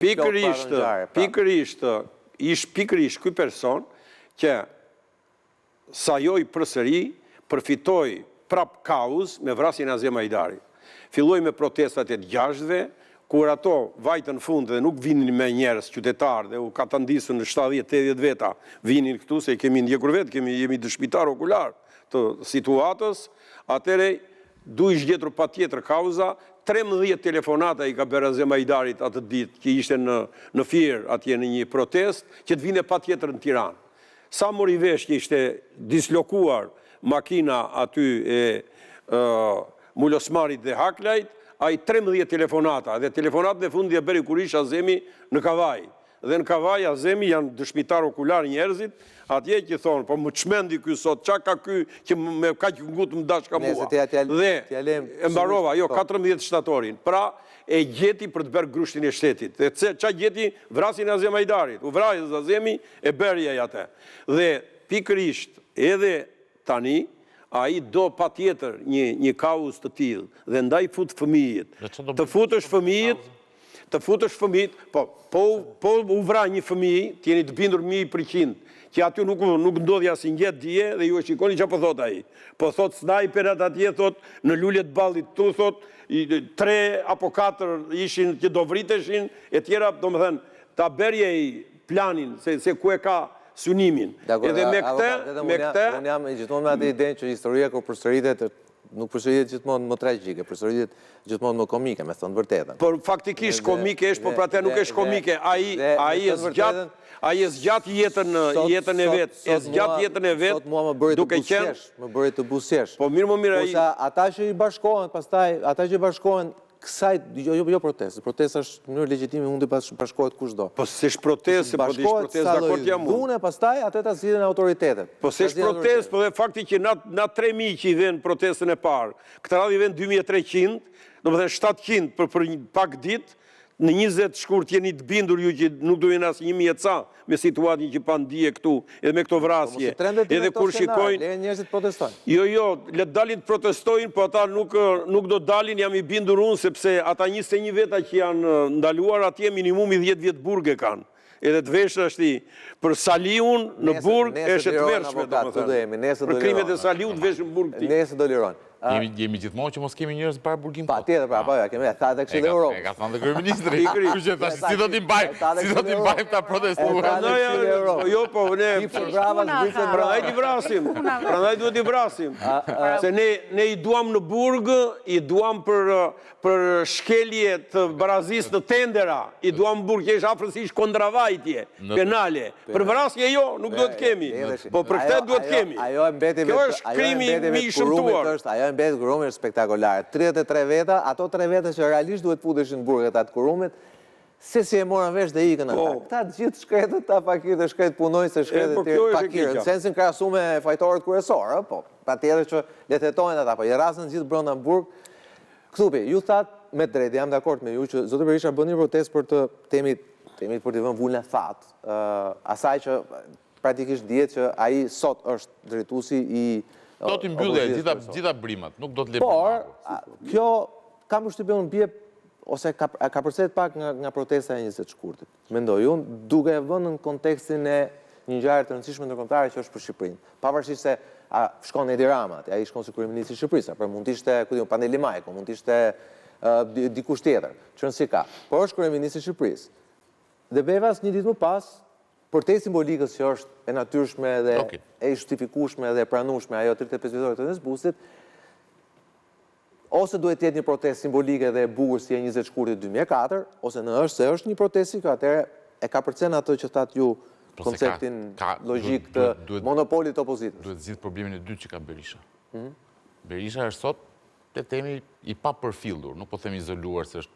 Pikërisht ky person që sajoj përsëri, përfitoj prap kauz me vrasjen e Azem Hajdari. Filloi me protestat e 6-ve, kur ato vajtën fund dhe nuk vinin me njerëz qytetarë dhe u katandisën në 70-80 veta, vinin këtu se kemi ndjekur vetë, jemi dëshmitar okular të situatës, atëre du i zgjetur patjetër kauza. 13 telefonata i ka bërë Azem Hajdarit atë ditë, që ishte në Fier, atje në një protest, që të vine patjetër në Tiranë. Sa mori vesh që ishte dislokuar makina aty e Mulosmarit dhe Haklajt, a i 13 telefonata, dhe telefonatën e fundi e beri kur ish Azemi në Kavaj. Dhe në Kavaj Azemi janë dëshmitar okular njerëzit, atje që thonë, po më çmendi ky sot, qa ka ky që me kaq ngut më dash ka mua. Dhe e mbarova, 14 shtatorin. Pra, e gjeti për të bërë grushtin e shtetit. Dhe qa gjeti vrasin e Azem Hajdarit. U vrajës Azemi e bërja atë. Dhe pikërisht edhe tani, a i do pa tjetër një kauz të tillë dhe ndaj fut fëmijët. Të futësh fëmijët, po u vra një fëmijë, t'jeni të bindur 100%, që aty nuk ndodhja si njet dje dhe ju e shikoni që po thot ai. Po thot snajperat atje, thot në lullet ballit tu, thot 3 apo 4 ishin që do vriteshin, e tjera, do më thënë, ta berje i planin, se ku e ka synimin. Edhe me këtë... Unë jam gjithmonë me atë idenë që historia kur përsëritet, nuk përsëritet gjithmonë më tragjike, përsëritet gjithmonë më komike, me thënë vërtetën. Por faktikisht komike është, por pra te nuk është komike. Ai e zgjat jetën e vet, Sot mua më bëri të buzëqesh. Po mirë ai. Ata që i bashkohen, pastaj ata që i bashkohen kësaj, jo protestë. Protesta është në mënyrë legjitime, mund të bashkohet kushdo. Po s'është protestë, po dish protestë dakord jam unë. Dhune pastaj atë ta zgjidhen autoritetet. Po s'është protestë, po dhe fakti që na 3000 që i vjen protestën e parë, këtë radhë i vjen 2300, domethënë 700 për pak ditë. Në 20 shkurt jeni të bindur ju që nuk do jenë asë 1000 ca me situatin që pa ndije këtu, edhe me këto vrasje. Edhe kur shikojnë... Njerëzit protestojnë. Jo, le të dalin të protestojnë, po ata nuk do dalin, jam i bindur unë, sepse ata 21 veta që janë ndaluar, atje minimumi 10 vjetë burg e kanë. Edhe të veshë është i për Saliun në burg, është të mërshme, do më thënë. Për krimet e Saliut të veshë në burg ti. Nese do liron. Jemi gjithmonë që mos kemi njerëz para burgim Pa tjetër, kemi tha dhe Këshilli i Evropës. E ka thënë dhe kryeministri. Kështu që si do t'i mbajmë ta protestuar. Jo, po, ne prandaj t'i vrasim. Prandaj duhet t'i vrasim. Se ne i duam në burg, i duam për shkelje të barazis në tendera, i duam burg që është afërsisht kontravajtje penale. Për vrasje jo, nuk duhet kemi. Po për këtë duhet kemi. Kjo është krimi më i shëmtuar. Mbet kurumi është spektakolare. 33 veta, ato 3 veta që realisht duhet puteshin burget atë kurumit, se si e morën vesh dhe ikën ata. Këta gjithë shkretët, ta pakirë shkretë punojnë se shkretë të tjerë pakirë. Në sensin krahasu me fajtorët kryesorë, po, pa tjetër që letetojnë ata, po i rasën gjithë brenda në burg. Këtupi, ju thatë me drejtë, jam dakord me ju që Zoti Berisha bën një protestë për të temit për të vënë vulën e thatë, asaj që praktikisht dihet që ai sot është drejtuesi i do t'i mbyllë gjitha brimat, nuk do t'le Por, kjo kam përshtypjen unë bie ose ka përcjell pak nga protesta e 20 shkurtit. Mendoj unë, duke e vënë në kontekstin e një ngjarje të rëndësishme ndërkombëtare që është për Shqipërinë. Pavarësisht se shkon Edi Rama, ai shkon si kryeminist i Shqipërisë, por mund të ishte, Pandeli Majko, mund të ishte dikush tjetër, çon si ka. Por është kryeminist i Shqipërisë. Dhe bevas një ditë më pas, për te simbolikës që është e natyrshme dhe e justifikueshme dhe e pranueshme ajo 35 vjeçore të Nesbusit, ose duhet të jetë një protestë simbolike dhe e bukur si e 20 shkurtit 2004, ose se është një protestë që atëherë e ka përcjell ato që thatë ju konceptin logjik të monopolit të opozitës. Duhet zgjidh problemin e dytë që ka Berisha. Berisha është sot te temi i papërfillur, nuk po them izoluar se është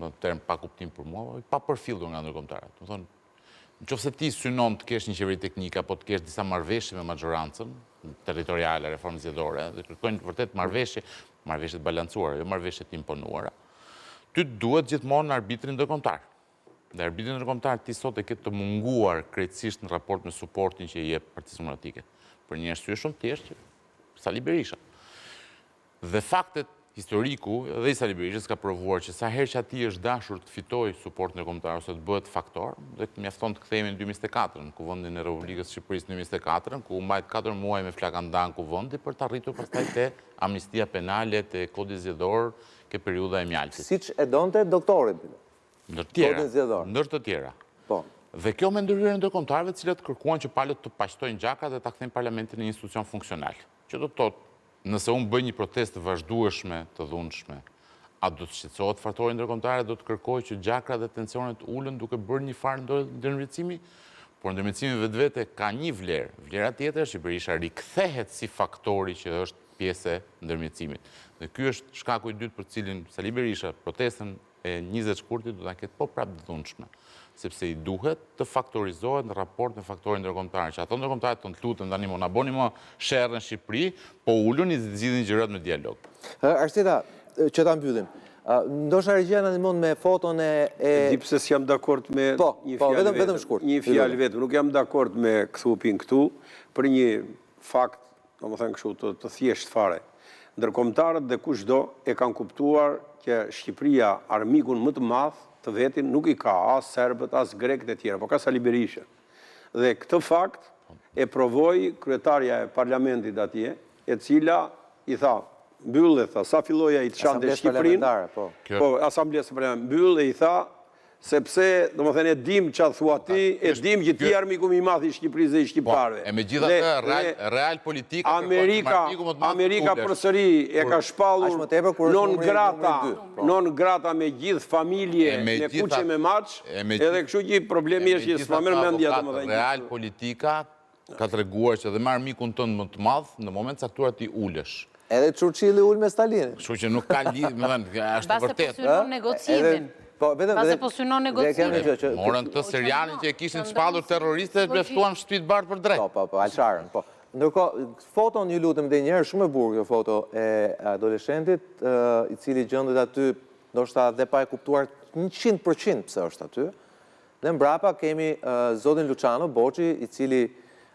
në term pa kuptim për mua, i papërfillur nga ndërkombëtarët. Do thonë nëse ti synon të kesh një qeveri teknike apo të kesh disa marrëveshje me majorancën territoriale, reformë zgjedhore, dhe kërkojnë vërtet marrëveshje të balancuara, jo marrëveshje të imponuara, ty duhet gjithmonë arbitrin ndërkombëtar. Dhe arbitrin ndërkombëtar ti sot e ke të munguar krejtësisht në raport me suportin që i jep Partisë Demokratike. Për një arsye shumë thjeshtë, Sali Berisha. Dhe faktet historiku dhe i Sali Berishës ka provuar që sa herë që ati është dashur të fitoj suport ndërkombëtar ose të bëhet faktor, dhe të mjafton të kthehemi në 2024, në kuvendin e Republikës së Shqipërisë në 2024, ku mbajt 4 muaj me flakandan kuvendi për të arritur pastaj te amnistia penale, te kodi zgjedhor, ke periudha e mjaltit. Siç e donte doktori. Ndër të tjera. Po. Dhe kjo me ndërhyrjen e ndërkombëtarëve, të cilët kërkuan që palët të paqtojnë gjaka dhe ta kthejnë parlamentin në një institucion funksional. Që do të thotë, nëse unë bëj një protestë vazhdueshme të dhunshme, a do të shqetësohet faktori ndërkombëtar, do të kërkoj që gjakra dhe tensionet ulën duke bërë një farë ndërmjetësimi, por ndërmjetësimi vetvete ka një vlerë. Vlera tjetër është që Berisha rikthehet si faktori që është pjesë e ndërmjetësimit. Dhe ky është shkaku i dytë për cilin Sali Berisha protestën e 20 shkurtit do ta ketë po prapë të dhunshme, sepse i duhet të faktorizohet në raport me faktorin ndërkombëtar, që ato ndërkombëtarët të lutem tani na boni më sherrë në Shqipëri, po uluni dhe zgjidhni gjërat me dialog. Arseta, që ta mbyllim. Ndoshta Regjia na ndihmon me foton e Di pse s'jam dakord me një fjalë vetëm shkurt. Një fjalë vetëm, nuk jam dakord me kthupin këtu për një fakt, domethënë kështu të thjesht fare. Ndërkombëtarët dhe kushdo e kanë kuptuar që Shqipëria armikun më të madh të vetin nuk i ka as serbët, as grekët e tjera, po ka Sali Berisha. Dhe këtë fakt e provoi kryetarja e parlamentit atje, e cila i tha, mbyll, tha, sa filloi ai të çante Shqipërinë, po, asamblesë parlamentare, mbyll e i tha, sepse, domethënë, e dim çfarë thua ti, e dim që ti armiku më i madh i Shqipërisë dhe i shqiptarëve. E megjithatë, real politika Amerika përsëri e ka shpallur non grata me gjithë familje, me kuqe me maç, edhe kështu që problemi është që s'ma merr mendja domethënë. Real politika ka treguar që edhe me armikun tënd më të madh, në moment caktuar ti ulesh. Edhe Churchilli ul me Stalinin. Kështu që nuk ka lidhje, domethënë, është vërtet. Basta po negocimin. Base po synon negocimin. Morën këtë serialin që e kishin shpallur terroristët, bleftuan shtëpitë bardhë për drejt. Po, Alsharën, po. Ndërkohë, foton ju lutem dhe njerë, shumë e burë kjo foto e adolescentit, i cili gjendet aty, ndoshta dhe pa e kuptuar 100% pse është aty. Dhe mbrapa kemi zotin Luciano Boçi, i cili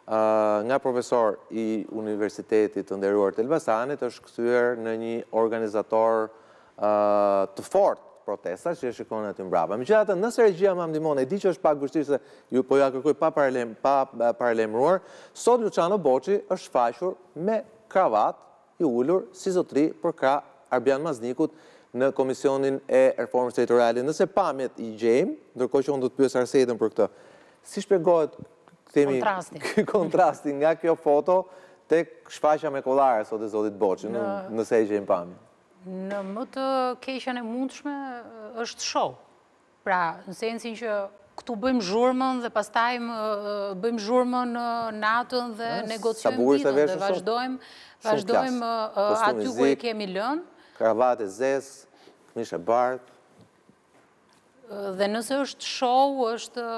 nga profesor i Universitetit të nderuar të Elbasanit është kthyer në një organizator të fortë protesta që e shikon aty mbrapa. Megjithatë, nëse Regjia më ndihmon, e di që është pak vështirë se ju po ja kërkoj pa paralajmëruar, sot Luciano Boçi është faqur me kravatë i ulur si zotëri për krah Arbian Maznikut në Komisionin e Reformës Territoriale. Nëse pamjet i gjejmë, ndërkohë që unë do të pyes Arsetën për këtë, si shpjegohet kontrasti nga kjo foto tek shfaqja me kollare sot e zotit Boçi, nëse e gjejmë pamjet? Në më të keqen e mundshme është show. Pra, në sensin që këtu bëjmë zhurmën dhe pastaj bëjmë zhurmën natën dhe negociojmë ditën dhe vazhdojmë aty ku e kemi lënë. Kravatë zezë, këmishë e bardhë. Dhe nëse është show, është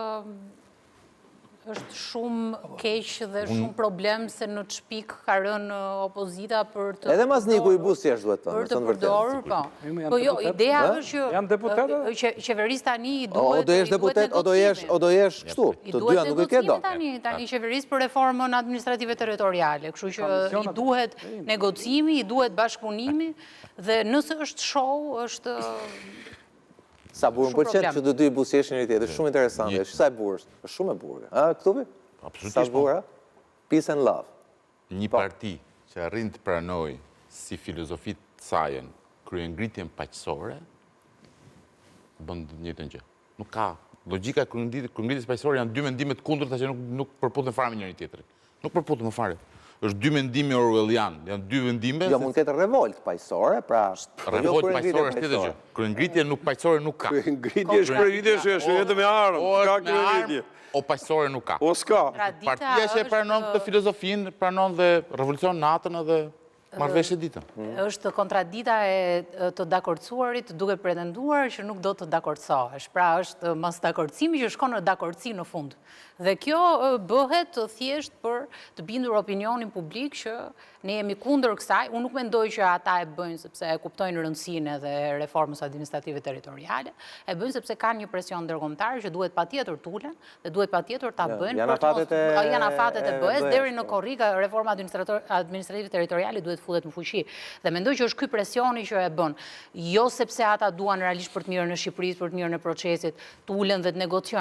shumë keq dhe shumë problem se në çpik ka rënë opozita për të... Edhe Mazniku i busjesh duhet të për të përdorur, po. Po jo, ideja është që qeverisë tani i duhet... O do jesh kështu, të dyja nuk i ke do. Tani qeverisë për reformën administrative territoriale, kështu që i duhet negocimi, i duhet bashkëpunimi, dhe nëse është show, është... Sa burë më përqenë që të dy busjeshin njëri tjetër, shumë interesante, sa e burë është, shumë e burë. Këtubi? Sa burë, peace and love. Një parti që arrin të pranoj si filozofit sajen kryengritjen paqësore, bënd njëtën gjë. Nuk ka. Logjika e kryengritjes paqësore janë dy mendimet kundërta që nuk përputhen fare me njëri tjetrin. Nuk përputhen më fare. Është dy mendime orwellian, janë dy vendime... Jo, mund të ketë revolt paqësore, pra... Revolt paqësore është tjetër gjë. Kryengritje nuk paqësore nuk ka. Kryengritje është kryengritje, është vetëm me armë. Ka kryengritje. O paqësore nuk ka. O s'ka. Partia që e pranon këtë filozofinë, pranon dhe revolucion natën edhe marrëveshje ditën. Është kontradita e të dakordsuarit duke pretenduar që nuk do të dakordsohesh. Pra është mos dakordësimi që shkon në dakordsi në fund. Dhe kjo bëhet thjesht për të bindur opinionin publik që ne jemi kundër kësaj. Unë nuk mendoj që ata e bëjnë sepse e kuptojnë rëndësinë edhe reformës administrative territoriale, e bëjnë sepse kanë një presion ndërkombëtar që duhet patjetër tulen dhe duhet patjetër ta bëjnë janë afatet e BE-s deri në korrika reforma administrative territoriale duhet të futet në fuqi. Dhe mendoj që është ky presioni që e bën, jo sepse ata duan realisht për të mirën e Shqipërisë, për të mirën e procesit, të ulen dhe të negociojnë.